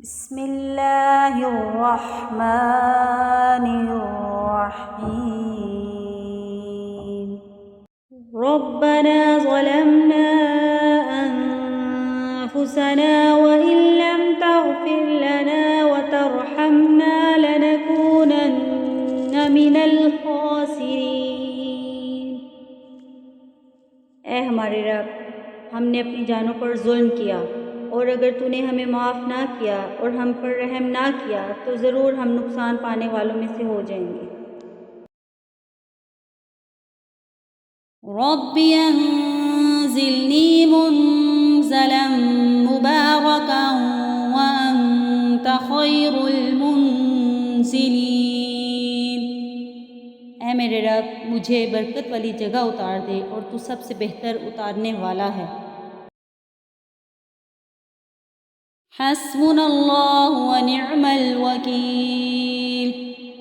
بسم اللہ الرحمن الرحیم ربنا ظلمنا انفسنا وإن لم تغفر لنا وترحمنا لنكونن من الخاسرین۔ اے ہمارے رب، ہم نے اپنی جانوں پر ظلم کیا، اور اگر تو نے ہمیں معاف نہ کیا اور ہم پر رحم نہ کیا تو ضرور ہم نقصان پانے والوں میں سے ہو جائیں گے۔ رب انزلنی منزلا مبارکا وانت خیر المنزلین۔ اے میرے رب، مجھے برکت والی جگہ اتار دے اور تو سب سے بہتر اتارنے والا ہے۔ حسبنا اللہ ونعم الوکیل۔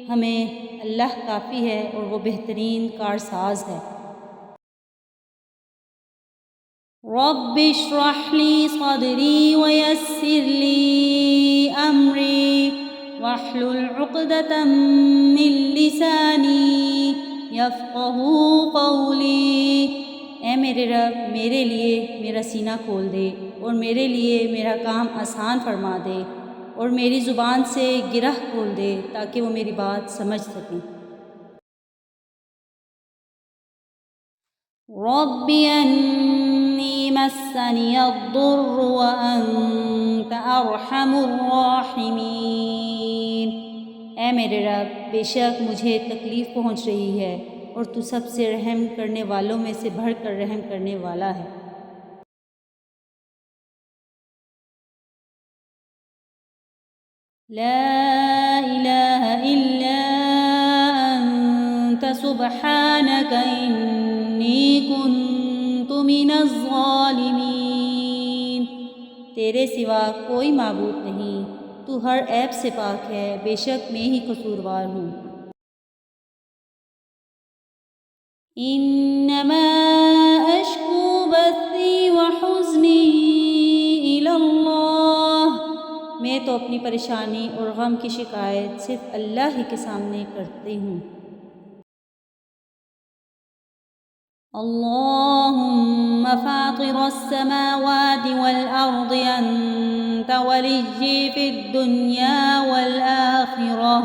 ہمیں اللہ کافی ہے اور وہ بہترین کارساز ہے۔ رب اشرح لی صدری ویسر لی امری واحلل عقدۃ من لسانی یفقہوا قولی۔ اے میرے رب، میرے لیے میرا سینہ کھول دے اور میرے لیے میرا کام آسان فرما دے، اور میری زبان سے گرہ کھول دے تاکہ وہ میری بات سمجھ سکیں۔ رب انی مسنی الضر وانت ارحم الراحمین۔ اے میرے رب، بے شک مجھے تکلیف پہنچ رہی ہے اور تو سب سے رحم کرنے والوں میں سے بڑھ کر رحم کرنے والا ہے۔ لا الہ الا انت سبحانک انی کنت من الظالمین۔ تیرے سوا کوئی معبود نہیں، تو ہر عیب سے پاک ہے، بے شک میں ہی قصوروار ہوں۔ انما اشکو بثی وحزنی الی اللہ۔ میں تو اپنی پریشانی اور غم کی شکایت صرف اللہ ہی کے سامنے کرتی ہوں۔ اللہم فاطر السماوات والارض انت ولی فی الدنیا والآخرہ،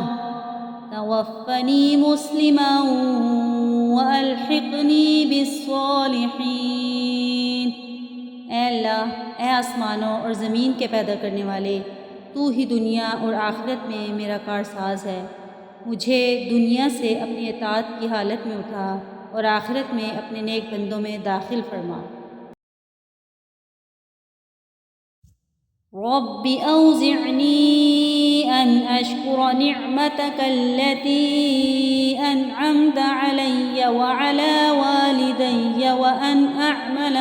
توفنی مسلما والحقنی بالصالحین۔ اے اللہ، اے آسمانوں اور زمین کے پیدا کرنے والے، تو ہی دنیا اور آخرت میں میرا کارساز ہے۔ مجھے دنیا سے اپنی اطاعت کی حالت میں اٹھا اور آخرت میں اپنے نیک بندوں میں داخل فرما۔ رب اوزعنی ان اشکر نعمتک التي انعمت علی وعلى والدی وأن أعمل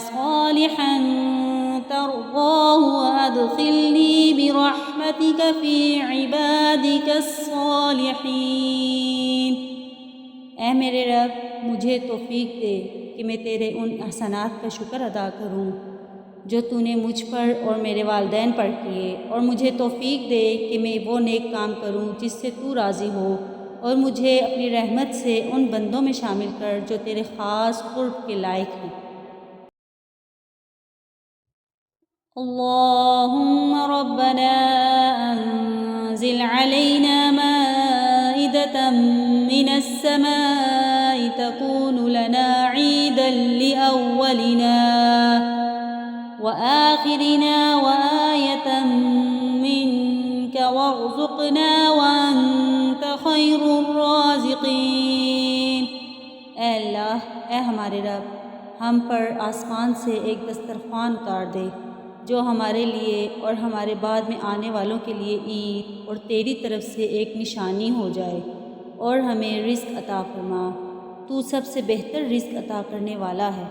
صالحا ترضاه وأدخلني برحمتك في عبادك الصالحين۔ اے میرے رب، مجھے توفیق دے کہ میں تیرے ان احسانات کا شکر ادا کروں جو تو نے مجھ پر اور میرے والدین پر کیے، اور مجھے توفیق دے کہ میں وہ نیک کام کروں جس سے تو راضی ہو، اور مجھے اپنی رحمت سے ان بندوں میں شامل کر جو تیرے خاص قرب کے لائق ہیں۔ اللہم ربنا انزل علینا مائدة من السماء تكون لنا عیدا لأولنا وآخرنا وآیة منك وارزقنا وانت خیر الرازقین۔ اے اللہ، اے ہمارے رب، ہم پر آسمان سے ایک دسترخوان اتار دے جو ہمارے لیے اور ہمارے بعد میں آنے والوں کے لیے عید اور تیری طرف سے ایک نشانی ہو جائے، اور ہمیں رزق عطا فرما۔ تو سب سے بہتر رزق عطا کرنے والا ہے۔